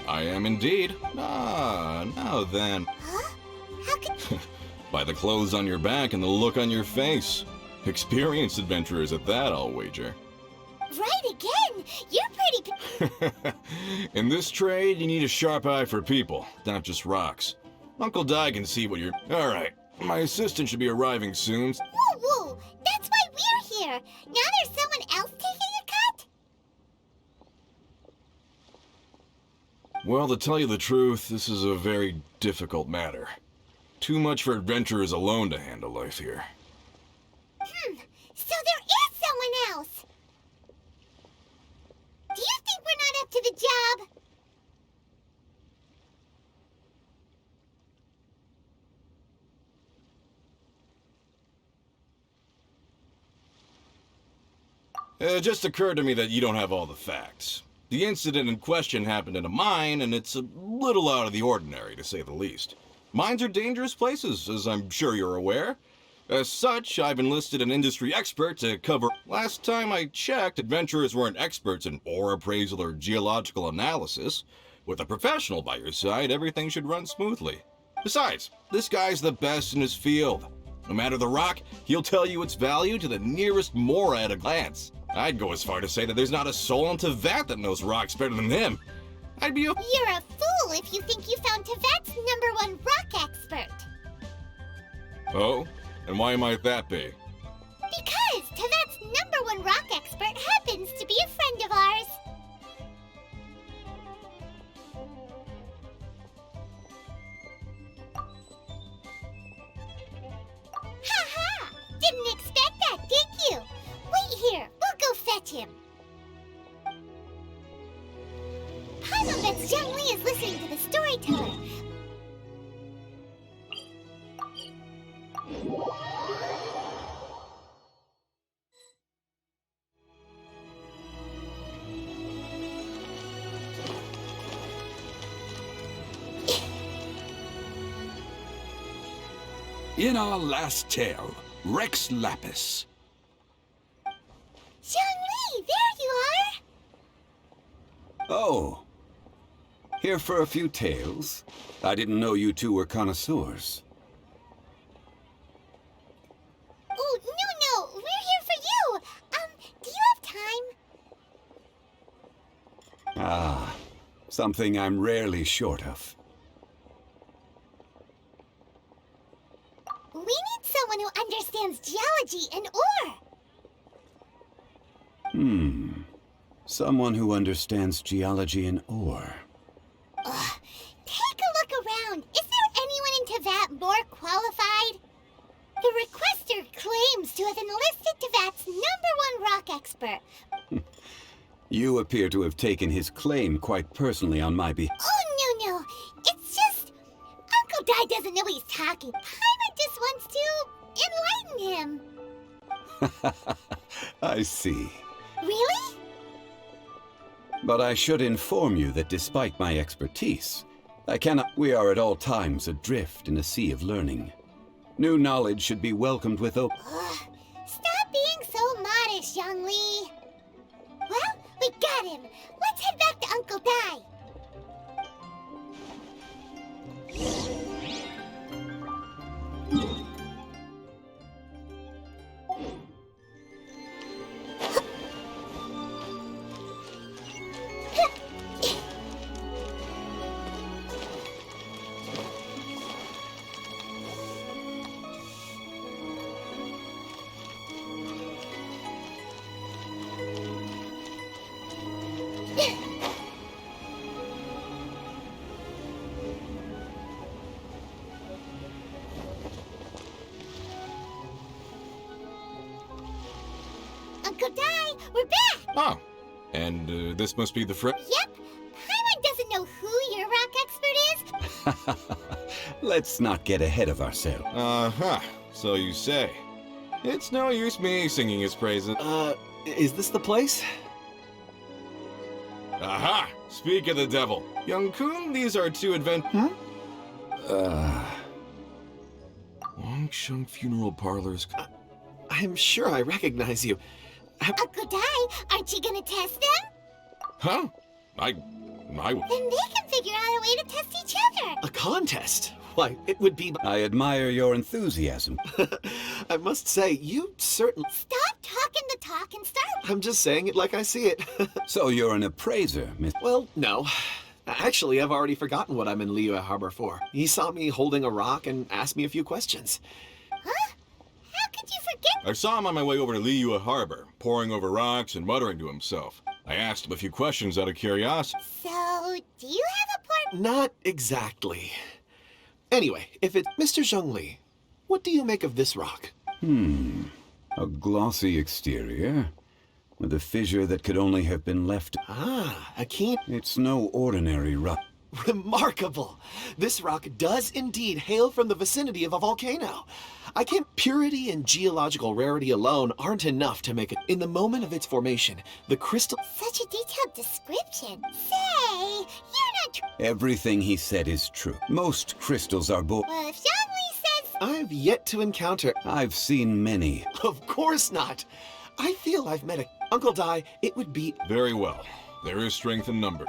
I am indeed. Ah, now then. Huh? How could... By the clothes on your back and the look on your face. Experienced adventurers at that, I'll wager. Right again! You're pretty... In this trade, you need a sharp eye for people, not just rocks. Uncle Di can see what you're... Alright, my assistant should be arriving soon. Whoa, whoa! That's why we're here! Now there's someone else taking a cut? Well, to tell you the truth, this is a very difficult matter. Too much for adventurers alone to handle life here. So there is someone else! Do you think we're not up to the job? It just occurred to me that you don't have all the facts. The incident in question happened in a mine, and it's a little out of the ordinary, to say the least. Mines are dangerous places, as I'm sure you're aware. As such, I've enlisted an industry expert to cover... Last time I checked, adventurers weren't experts in ore appraisal or geological analysis. With a professional by your side, everything should run smoothly. Besides, this guy's the best in his field. No matter the rock, he'll tell you its value to the nearest mora at a glance. I'd go as far to say that there's not a soul in Teyvat that knows rocks better than him. I'd be a... You're a fool if you think you found Teyvat's #1 rock expert. Oh? And why might that be? Because Teyvat's #1 rock expert happens to be a friend of ours. Ha-ha! Didn't expect that, did you? Wait here, we'll go fetch him. Paimon bets zhongli is listening to the storyteller. In our last tale, Rexlapis. Zhongli, there you are! Oh. Here for a few tales? I didn't know you two were connoisseurs. Oh, no, we're here for you! Do you have time? Ah, something I'm rarely short of. We need someone who understands geology and ore. Someone who understands geology and ore. Ugh. Take a look around. Is there anyone in Teyvat more qualified? The requester claims to have enlisted Teyvat's #1 rock expert. You appear to have taken his claim quite personally on my behalf. Oh, no. It's just... Uncle Di doesn't know what he's talking. Paimon just wants to enlighten him. I see. Really? But I should inform you that despite my expertise, I cannot... We are at all times adrift in a sea of learning. New knowledge should be welcomed with open... Stop being so modest, Zhongli. Well, we got him. Let's head back to Uncle Di. Uncle Di, we're back! Oh, and this must be the friend... Yep. Paimon doesn't know who your rock expert is. Let's not get ahead of ourselves. Uh-huh, so you say. It's no use me singing his praises. Is this the place? Aha! Speak of the devil. Young Kun, these are two Longsheng Funeral Parlors. I'm sure I recognize you. Uncle Dai, aren't you gonna test them? Huh? I... Then they can figure out a way to test each other. A contest? Why, it would be... I admire your enthusiasm. I must say, you certainly... Stop talking the talk and start. I'm just saying it like I see it. So you're an appraiser, Miss... Well, no. Actually, I've already forgotten what I'm in Liyue Harbor for. He saw me holding a rock and asked me a few questions. Huh? How could you forget? I saw him on my way over to Liyue Harbor, poring over rocks and muttering to himself. I asked him a few questions out of curiosity. So, do you have a part? Not exactly. Anyway, if it's Mr. Zhongli, what do you make of this rock? A glossy exterior, with a fissure that could only have been left... Ah, a keen... It's no ordinary rock. Remarkable! This rock does indeed hail from the vicinity of a volcano. I can't... Purity and geological rarity alone aren't enough to make it... In the moment of its formation, the crystal... Such a detailed description. Say, you're not... Everything he said is true. Most crystals are Well, if Zhongli says... I've yet to encounter... I've seen many. Of course not! I feel I've met a... Uncle Dai, it would be... Very well. There is strength in number.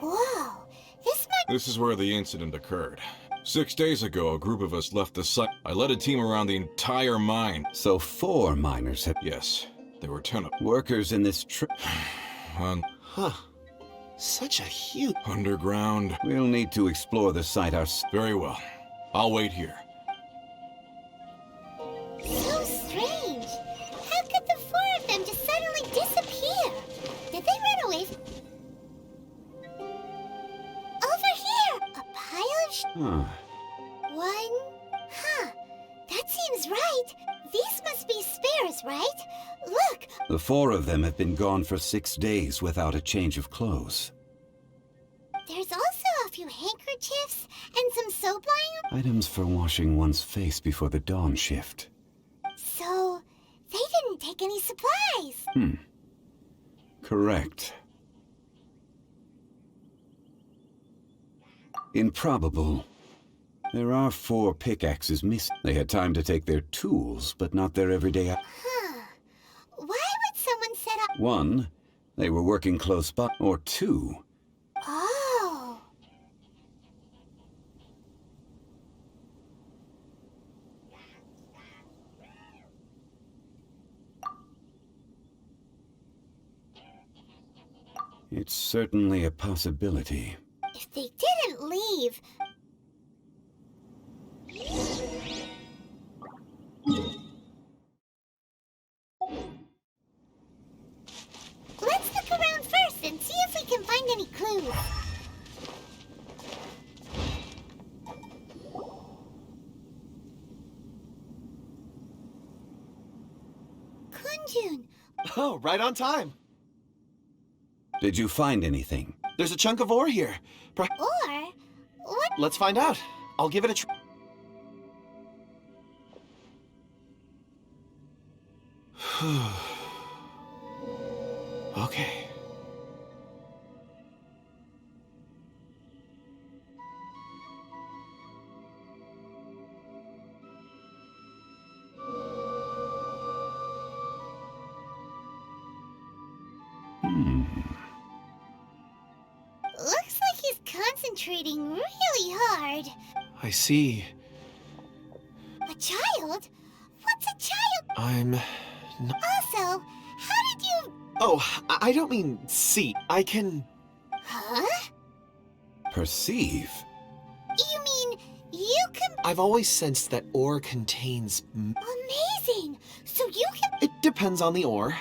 Whoa, this might... This is where the incident occurred. 6 days ago, a group of us left the site. I led a team around the entire mine. So 4 miners have... Yes, there were 10 of them. Workers in this Huh. Such a huge... Underground. We'll need to explore the site ourselves. Very well. I'll wait here. So strange. How could the 4 of them just suddenly disappear? Did they run away from... Over here! A pile of Huh. One... Huh. That seems right. These must be spares, right? Look! The 4 of them have been gone for 6 days without a change of clothes. There's also a few handkerchiefs and some soap lying... Items for washing one's face before the dawn shift. So, they didn't take any supplies. Correct. Improbable. There are 4 pickaxes missing. They had time to take their tools, but not their everyday... Huh. Why would someone set up... 1, they were working close by, or 2, Oh. it's certainly a possibility. If they didn't leave... Let's look around first and see if we can find any clues. Kunjun, Oh, right on time. Did you find anything? There's a chunk of ore here. or... What? Let's find out. I'll give it a try. Okay. Looks like he's concentrating concentrating really hard. I see. A child? What's a child? I'm... Also, how did you... Oh, I don't mean see. I can... Huh? Perceive? You mean you can... I've always sensed that ore contains... Amazing! So you can... It depends on the ore.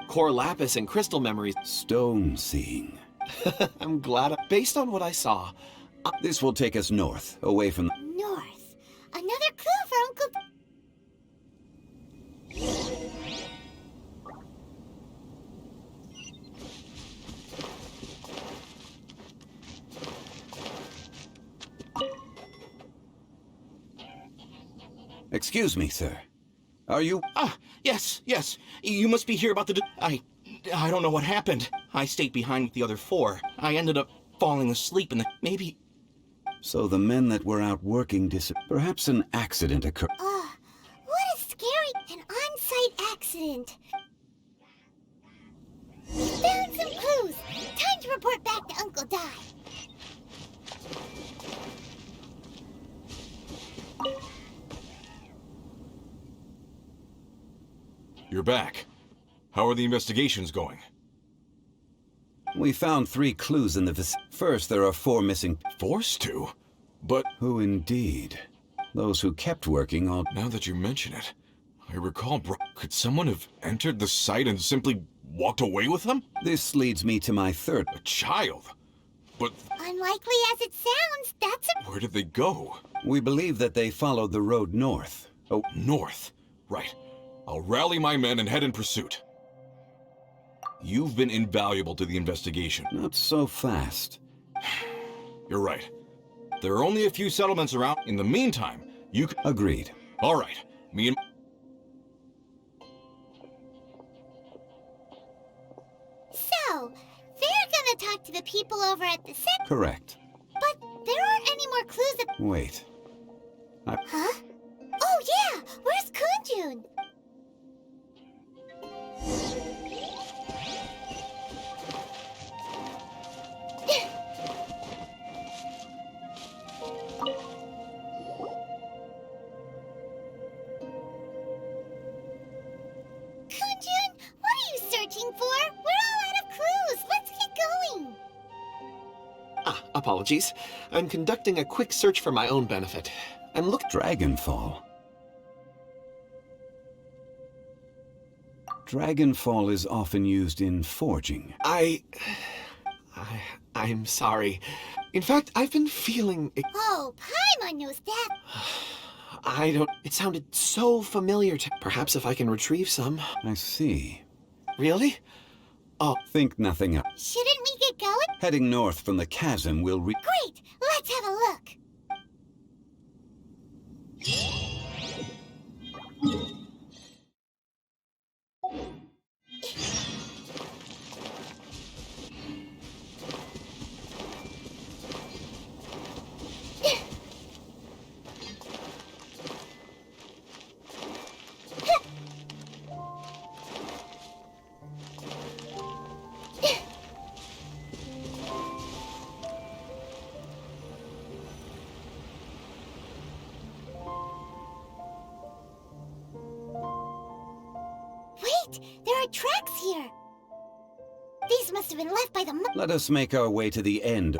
Core lapis and crystal memories. Stone seeing. I'm glad. Based on what I saw, This will take us north, away from... North. Another clue for Uncle... Excuse me, sir. Are you... Ah, yes. You must be here about the... I don't know what happened. I stayed behind with the other four. I ended up falling asleep in the... Maybe... So the men that were out working Perhaps an accident occurred. what a scary... An on-site accident. We found some clues. Time to report back to Uncle Di. You're back. How are the investigations going? We found 3 clues in the First, there are 4 missing... Forced to? But Who indeed? Those who kept working all... now that you mention it, I recall... Could someone have entered the site and simply walked away with them? This leads me to my third... A child? But Unlikely as it sounds, that's a... where did they go? We believe that they followed the road north. Oh, North. Right. I'll rally my men and head in pursuit. You've been invaluable to the investigation. not so fast. You're right. There are only a few settlements around. In the meantime, you can... Agreed. All right. Me and... So, they're gonna talk to the people over at the set, Correct. but there aren't any more clues that... Wait. Huh? Oh yeah! Where's Kunjun? Kunjun, what are you searching for? We're all out of clues. Let's get going. Apologies. I'm conducting a quick search for my own benefit. And look... Dragonfall. Dragonfall is often used in forging. I'm sorry. In fact, I've been feeling... Oh, Paimon knows that. I don't... It sounded so familiar to... Perhaps if I can retrieve some. I see. Really? Think nothing of. Shouldn't we get going? Heading north from the chasm will Great! Let's have a look. Wait, there are tracks here. These must have been left by the Let us make our way to the end.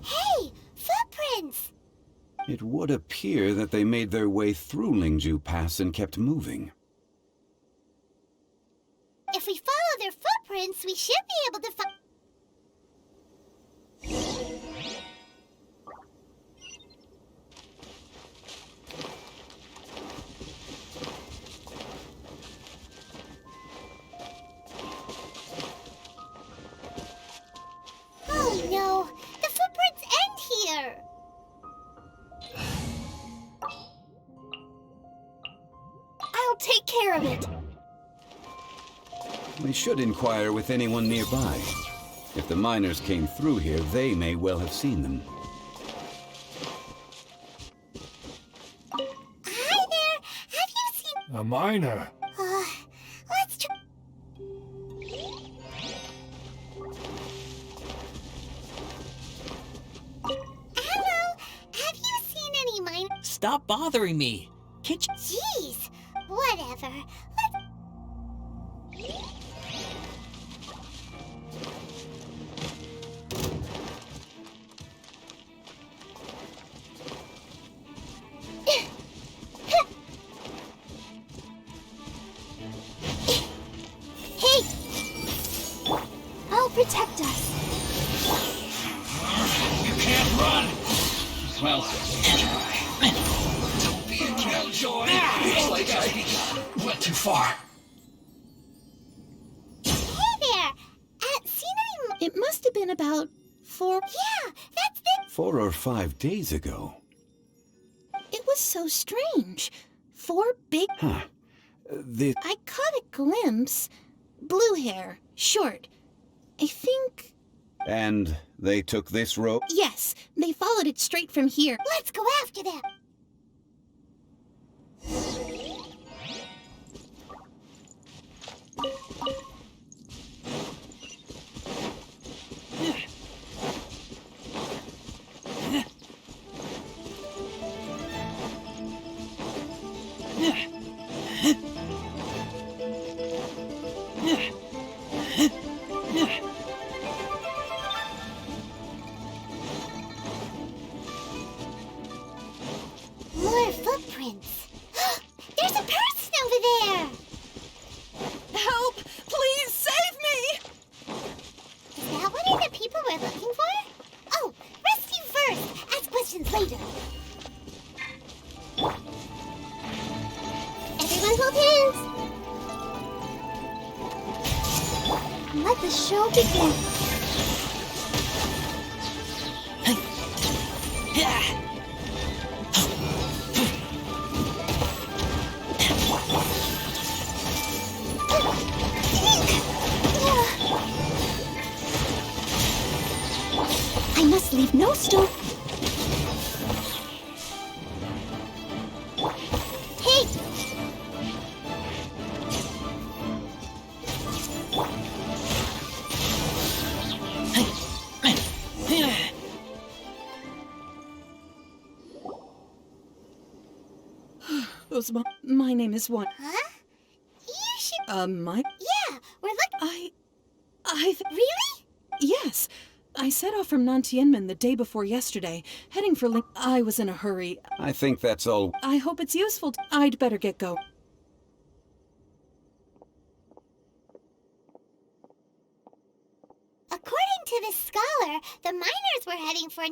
Hey, footprints! It would appear that they made their way through Lingju Pass and kept moving. If we follow their footprints, we should be able to find... Oh no, the footprints end here. I'll take care of it. We should inquire with anyone nearby. If the miners came through here, they may well have seen them. Hi there, have you seen... A miner. Let's try... Hello, have you seen any mine... Stop bothering me. Can't you? Jeez, whatever. Hey! I'll protect us. You can't run! Well, try. Don't be a killjoy! Looks like I went too far. Hey there! Seen any... It must have been about 4... Yeah, that's the... 4 or 5 days ago. It was so strange. 4 big... Huh. I caught a glimpse. Blue hair, short. I think... And they took this road? Yes, they followed it straight from here. Let's go after them! More footprints. There's a person over there! Help! Please save me! Is that one of the people we're looking for? Oh, rescue first! Ask questions later. Everyone hold hands! Let the show begin. I must leave no stone. Hey! My name is one. Huh? You should... My... Yeah, we're looking... Really? Yes. I set off from Nantianmen the day before yesterday, heading for Link. I was in a hurry. I think that's all. I hope it's useful. I'd better get going. According to this scholar, the miners were heading for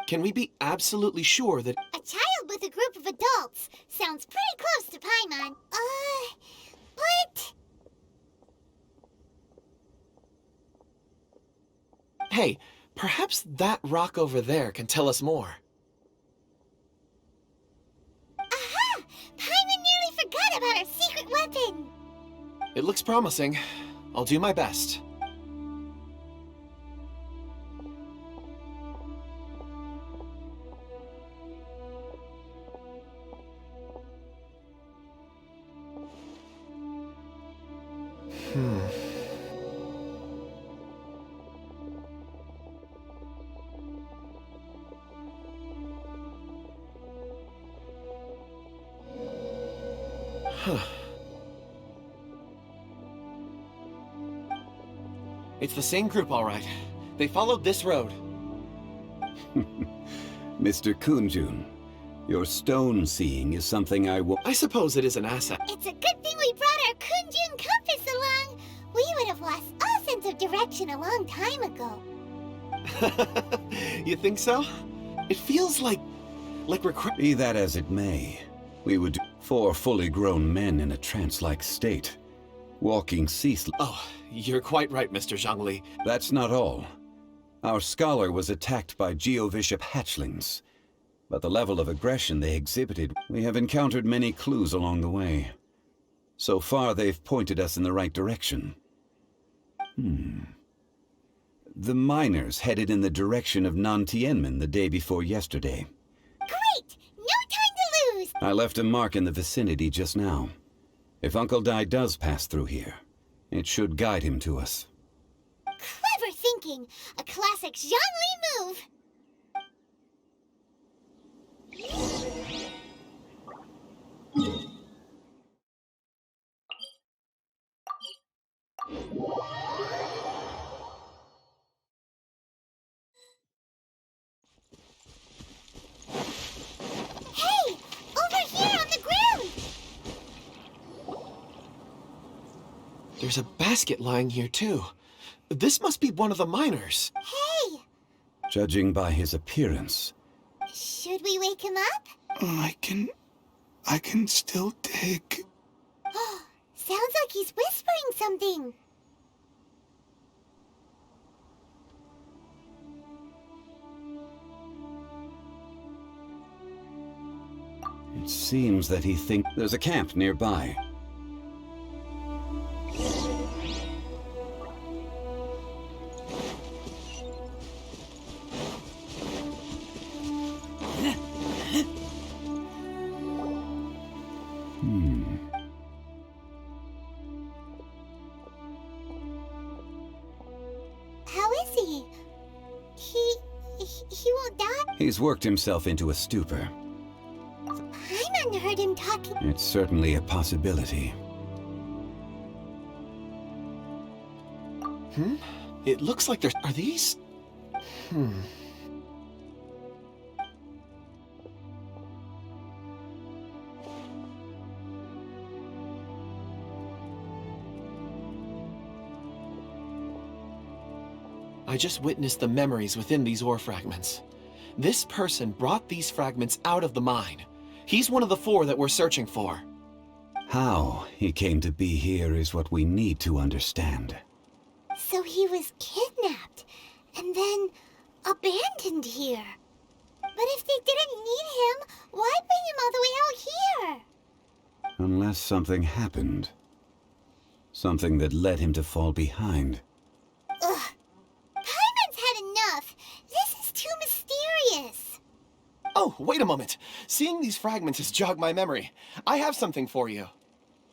Can we be absolutely sure that... a child with a group of adults. Sounds pretty close to Paimon. But... Hey, perhaps that rock over there can tell us more. Aha! Paimon nearly forgot about our secret weapon! It looks promising. I'll do my best. It's the same group, all right. They followed this road. Mr. Kunjun, your stone seeing is something I will... I suppose it is an asset. It's a good thing we brought our Kunjun compass along. a long time ago. You think so? It feels like Be that as it may, we would 4 fully grown men in a trance-like state, walking ceaselessly. Oh, you're quite right, Mr. Zhongli. That's not all. Our scholar was attacked by Geovishap hatchlings, but the level of aggression they exhibited, we have encountered many clues along the way. So far, they've pointed us in the right direction. The miners headed in the direction of Nantianmen the day before yesterday. Great! No time to lose! I left a mark in the vicinity just now. If Uncle Dai does pass through here, it should guide him to us. Clever thinking! A classic Zhongli move! Hey! Over here on the ground! There's a basket lying here, too. This must be one of the miners. Hey! Judging by his appearance, Should we wake him up? I can still dig. Sounds like he's whispering something. it seems that he thinks there's a camp nearby. How is he? He won't die? He's worked himself into a stupor. Paimon heard him talking. It's certainly a possibility. It looks like there's... Are these... I just witnessed the memories within these ore fragments. This person brought these fragments out of the mine. He's one of the 4 that we're searching for. How he came to be here is what we need to understand. So he was kidnapped and then abandoned here. But if they didn't need him, why bring him all the way out here? Unless something happened. Something that led him to fall behind. Ugh. Paimon's had enough. This is too mysterious. Oh, wait a moment. Seeing these fragments has jogged my memory. I have something for you.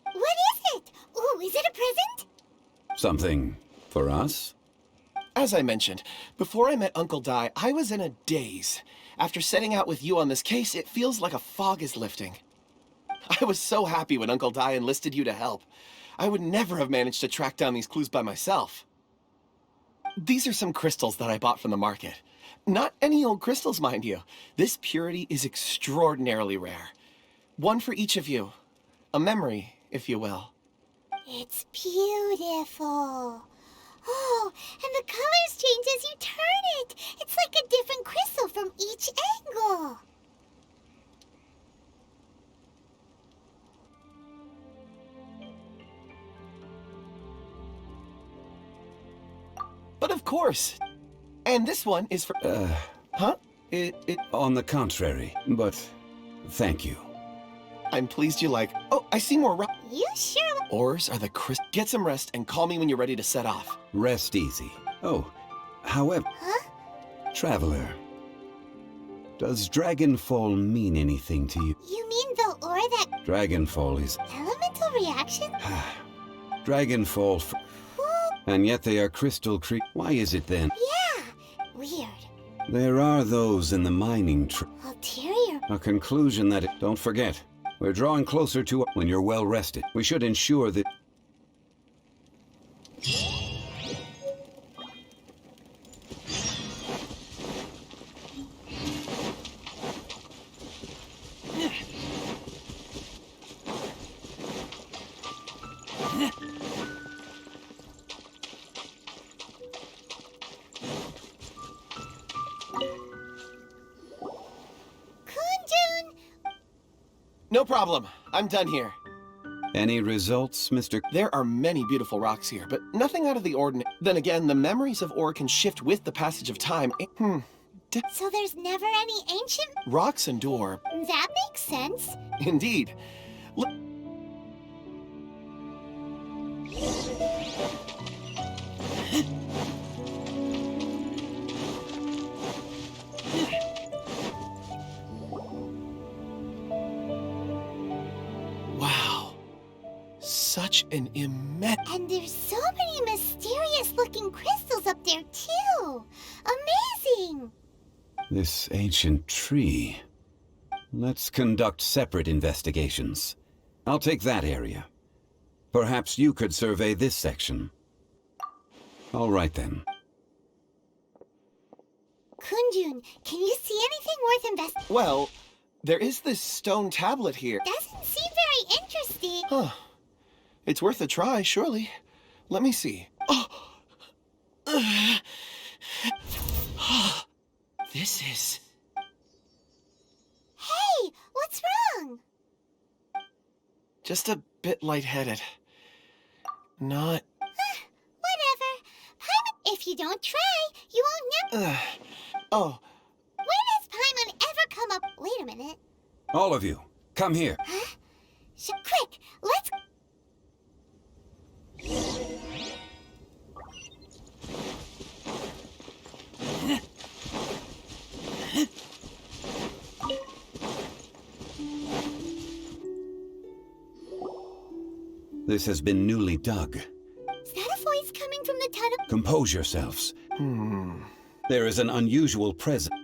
What is it? Ooh, is it a present? Something for us? As I mentioned, before I met Uncle Dai, I was in a daze. After setting out with you on this case, it feels like a fog is lifting. I was so happy when Uncle Dai enlisted you to help. I would never have managed to track down these clues by myself. These are some crystals that I bought from the market. Not any old crystals, mind you. This purity is extraordinarily rare. One for each of you. A memory, if you will. It's beautiful. Oh, and the colors change as you turn it. It's like a different crystal from each angle. But of course. And this one is for... Huh? On the contrary, but thank you. I'm pleased you like... Oh, I see more You sure? Ores are the Get some rest and call me when you're ready to set off. Rest easy. Oh, however... Huh? Traveler, does Dragonfall mean anything to you? You mean the ore that Dragonfall is... elemental reaction? Dragonfall... And yet they are crystal Why is it then? Yeah, weird. There are those in the mining Ulterior. A conclusion that Don't forget, we're drawing closer to when you're well rested. We should ensure that... No problem. I'm done here. Any results, Mr. There are many beautiful rocks here, but nothing out of the ordinary. Then again, the memories of ore can shift with the passage of time. So there's never any ancient... Rocks endure. That makes sense. Indeed. Wow. Such an immense... And there's so many mysterious-looking crystals up there, too. Amazing! This ancient tree. Let's conduct separate investigations. I'll take that area. Perhaps you could survey this section. All right, then. Kunjun, can you see anything worth investigating? Well, there is this stone tablet here. Doesn't seem very interesting. Huh. It's worth a try, surely. Let me see. This is... Hey, what's wrong? just a bit lightheaded. Not... Whatever. Paimon, if you don't try, you won't know. Oh, When has Paimon ever come up... Wait a minute. All of you, come here. Huh? Quick, let's... This has been newly dug. Is that a voice coming from the tunnel? Compose yourselves. There is an unusual presence.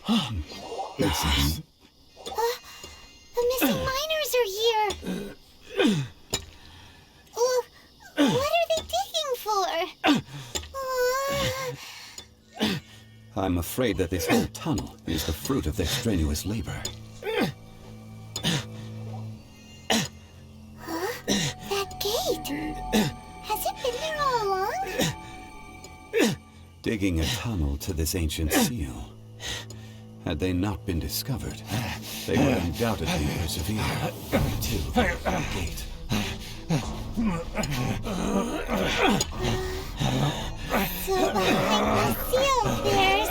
Huh? Listen. The missing miners are here. What are they digging for? I'm afraid that this whole tunnel is the fruit of their strenuous labor. That gate. Has it been there all along? Digging a tunnel to this ancient seal. Had they not been discovered, they would undoubtedly persevere to the gate. So behind the seal there's...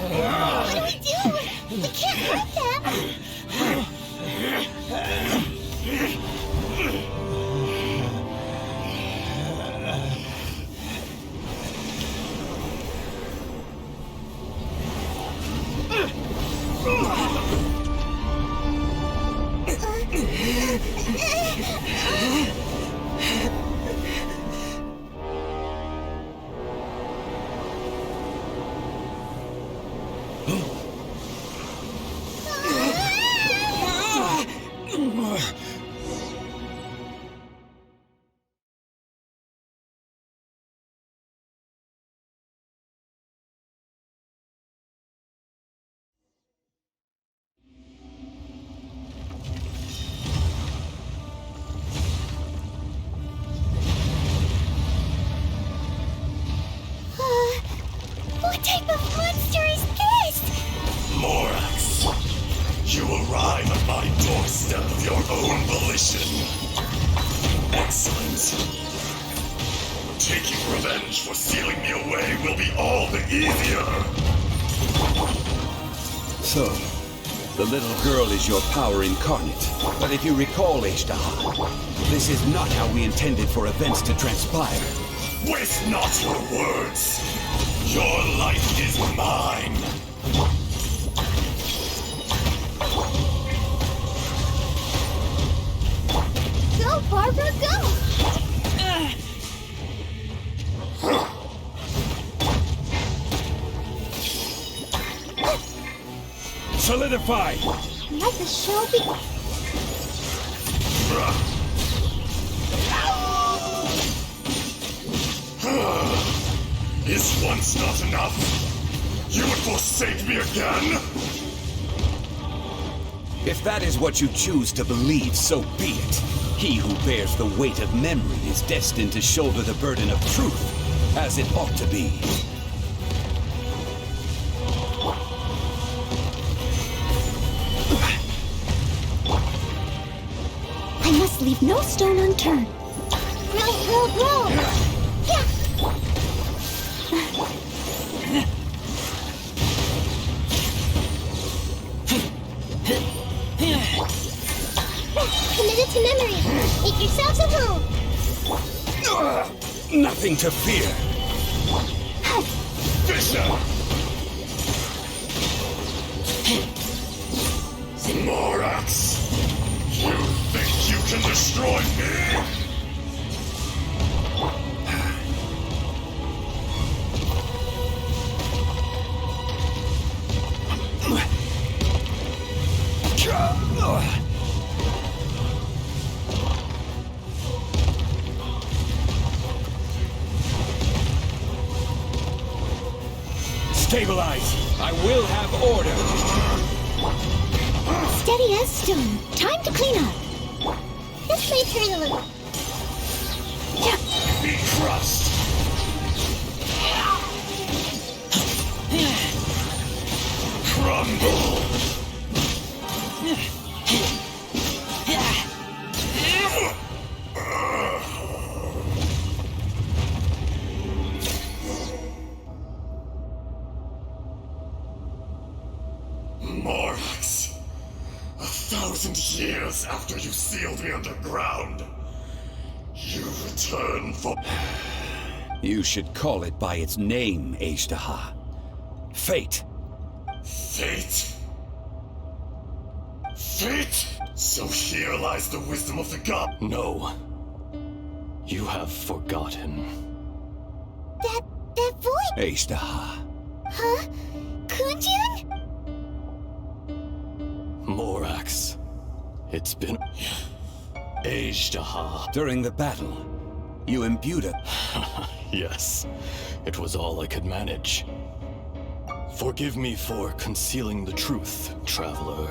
What do we do? We can't hurt them. What type of monster is this? Morax, you arrive at my doorstep of your own volition. Excellent. Taking revenge for sealing me away will be all the easier. So, the little girl is your power incarnate. But if you recall, H-Daha, this is not how we intended for events to transpire. Waste not your words. Your life is mine. Go, Barbara, go! Solidify! Let the show be. Is once not enough? You would forsake me again? If that is what you choose to believe, so be it. He who bears the weight of memory is destined to shoulder the burden of truth, as it ought to be. I must leave no stone unturned. Roll. Yeah. Committed to memory. Make yourselves at home. Nothing to fear. Fisher! Morax! You think you can destroy me? Stabilize! I will have order! Steady as stone. Time to clean up. This may turn a little. Be crushed! Crumble! Morax, 1,000 years after you sealed me underground, you return for... You should call it by its name, Akhirnya. Fate. Fate? Fate? So here lies the wisdom of the god. No. You have forgotten. That voice. Akhirnya. Huh? Kunjun? Morax. It's been... Akhirnya. During the battle, you imbued a... Yes, it was all I could manage. Forgive me for concealing the truth, traveler.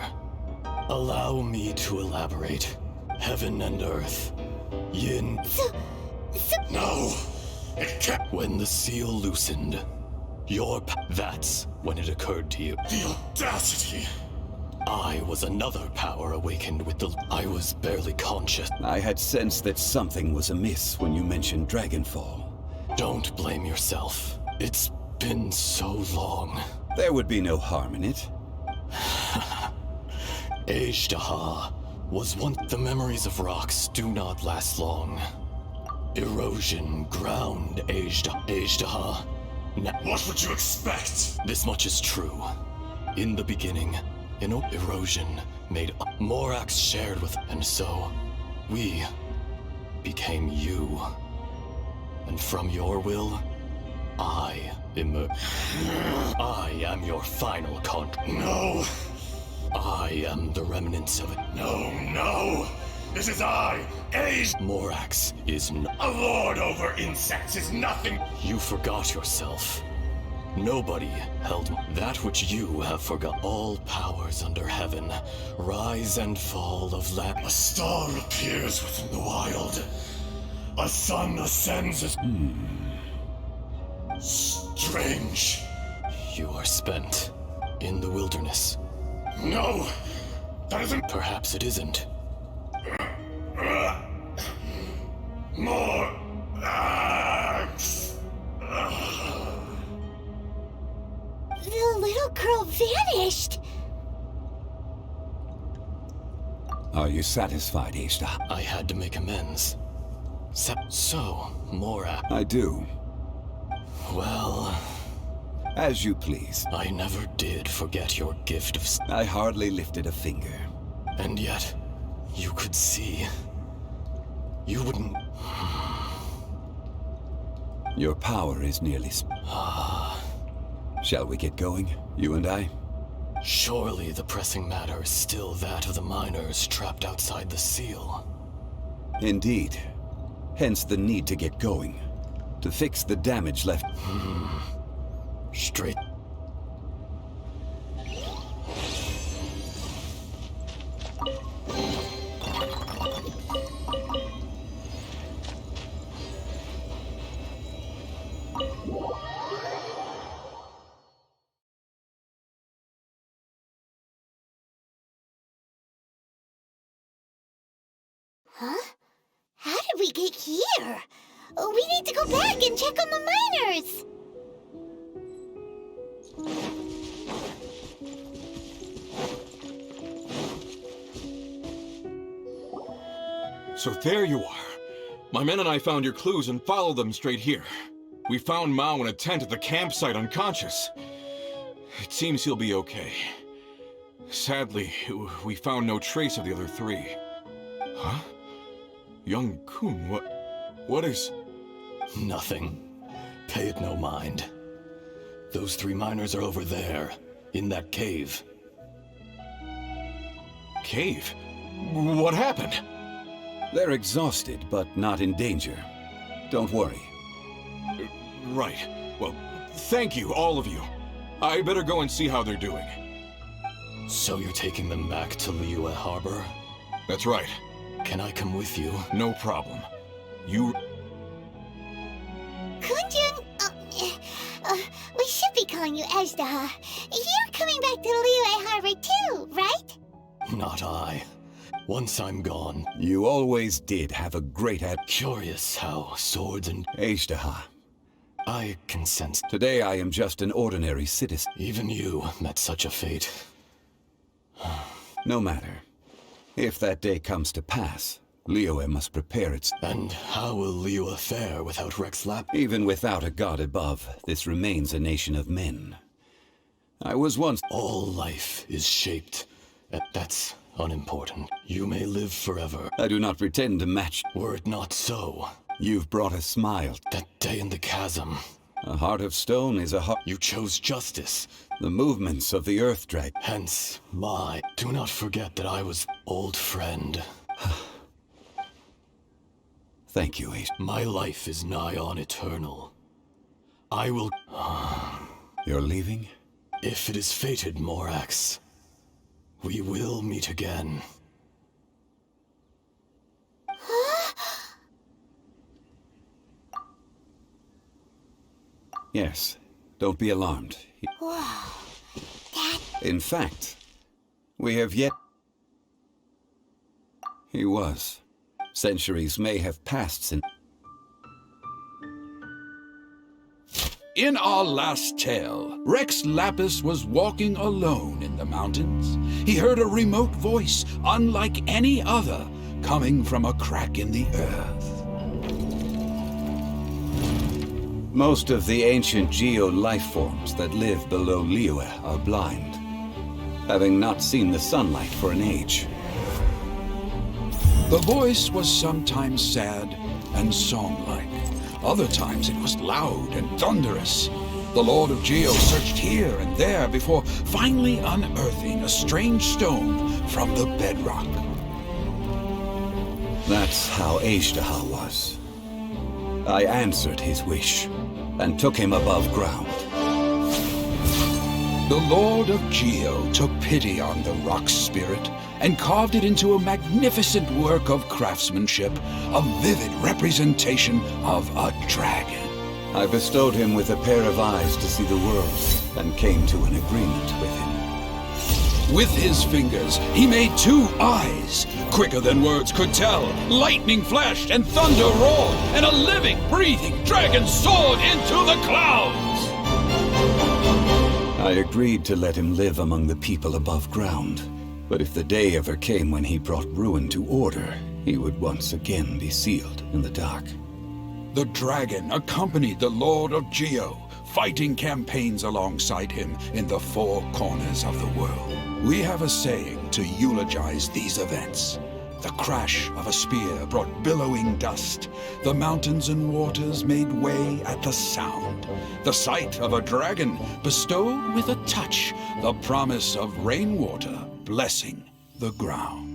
Allow me to elaborate. Heaven and earth. Yin. No! It can't... When the seal loosened, that's when it occurred to you. The audacity! I was another power awakened with the... I was barely conscious. I had sensed that something was amiss when you mentioned Dragonfall. Don't blame yourself. It's been so long. There would be no harm in it. Akhirnya was one... The memories of rocks do not last long. Erosion ground Akhirnya. What would you expect? This much is true. In the beginning, erosion made Morax shared with... And so, we became you. And from your will, I emerge. I am your final No! I am the remnants of it. No! This is I, Morax is A lord over insects is nothing! You forgot yourself. Nobody held that which you have forgot. All powers under heaven, rise and fall of A star appears within the wild. A sun ascends as... Strange. You are spent in the wilderness. No! That isn't... Perhaps it isn't. More axe. The little girl vanished. Are you satisfied, Akhirnya? I had to make amends. So, Morax. I do. Well... As you please. I never did forget your gift of... I hardly lifted a finger. And yet, you could see. You wouldn't... Your power is nearly... Shall we get going, you and I? Surely the pressing matter is still that of the miners trapped outside the seal. Indeed. Hence the need to get going. To fix the damage left. Straight. Huh? How did we get here? We need to go back and check on the miners! So there you are. My men and I found your clues and followed them straight here. We found Mao in a tent at the campsite unconscious. It seems he'll be okay. Sadly, we found no trace of the other three. Huh? Young Kun, what is... Nothing. Pay it no mind. Those three miners are over there, in that cave. Cave? What happened? They're exhausted, but not in danger. Don't worry. Right. Well, thank you, all of you. I better go and see how they're doing. So you're taking them back to Liyue Harbor? That's right. Can I come with you? No problem. You... Kunjun, we should be calling you Ajdaha. You're coming back to Liyue Harbor too, right? Not I. Once I'm gone... You always did have a great Curious how swords and... Ajdaha. I can sense... Today I am just an ordinary citizen. Even you met such a fate. No matter. If that day comes to pass, Liyue must prepare its... And how will Liyue fare without rexlapis? Even without a god above, this remains a nation of men. I was once... All life is shaped. That's unimportant. You may live forever. I do not pretend to match... Were it not so... You've brought a smile. That day in the chasm. A heart of stone is a heart... You chose justice. The movements of the earth drag... Hence, my... Do not forget that I was old friend. Thank you, Ace. My life is nigh on eternal. I will... You're leaving? If it is fated, Morax, we will meet again. Yes. Don't be alarmed. Whoa. That... In fact, we have yet... He was. Centuries may have passed since... In our last tale, Rexlapis was walking alone in the mountains. He heard a remote voice, unlike any other, coming from a crack in the earth. Most of the ancient geo-life forms that live below Liyue are blind, having not seen the sunlight for an age. The voice was sometimes sad and song-like. Other times it was loud and thunderous. The Lord of Geo searched here and there before finally unearthing a strange stone from the bedrock. That's how Ajdaha was. I answered his wish and took him above ground. The Lord of Geo took pity on the rock spirit and carved it into a magnificent work of craftsmanship, a vivid representation of a dragon. I bestowed him with a pair of eyes to see the world and came to an agreement with him. With his fingers, he made 2 eyes, quicker than words could tell. Lightning flashed and thunder roared, and a living, breathing dragon soared into the clouds! I agreed to let him live among the people above ground. But if the day ever came when he brought ruin to order, he would once again be sealed in the dark. The dragon accompanied the Lord of Geo, fighting campaigns alongside him in the 4 corners of the world. We have a saying to eulogize these events. The crash of a spear brought billowing dust. The mountains and waters made way at the sound. The sight of a dragon bestowed with a touch the promise of rainwater blessing the ground.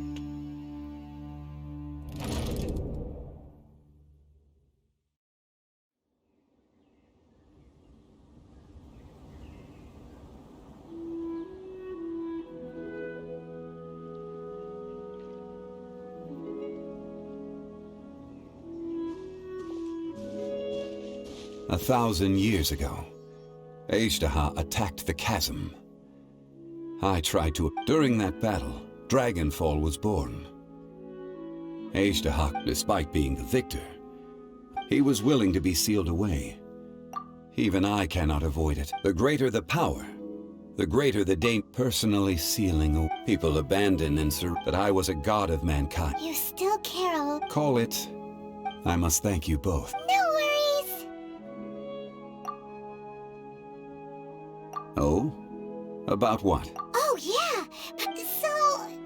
A 1,000 years ago, Akhirnya attacked the chasm. I tried to... During that battle, Dragonfall was born. Akhirnya, despite being the victor, he was willing to be sealed away. Even I cannot avoid it. The greater the power, the greater the danger. Personally sealing away. People abandon and surrender. But I was a god of mankind. You still care. Call it... I must thank you both. No worries. Oh? About what? Oh, yeah. So,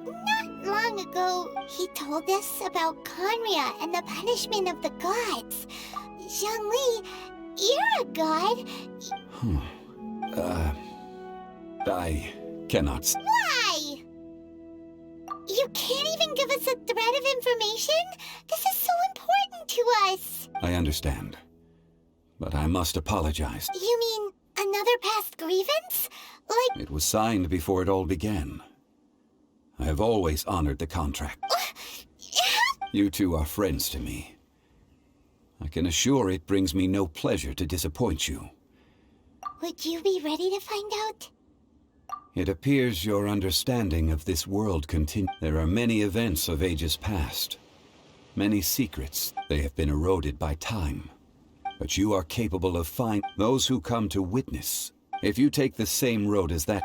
not long ago, he told us about Akhirnya and the punishment of the gods. Zhongli, you're a god. I cannot... Why? You can't even give us a thread of information? This is so important to us. I understand. But I must apologize. You mean another past grievance? Like... It was signed before it all began. I have always honored the contract. You two are friends to me. I can assure it brings me no pleasure to disappoint you. Would you be ready to find out? It appears your understanding of this world continues. There are many events of ages past. Many secrets. They have been eroded by time. But you are capable of finding those who come to witness. If you take the same road as that...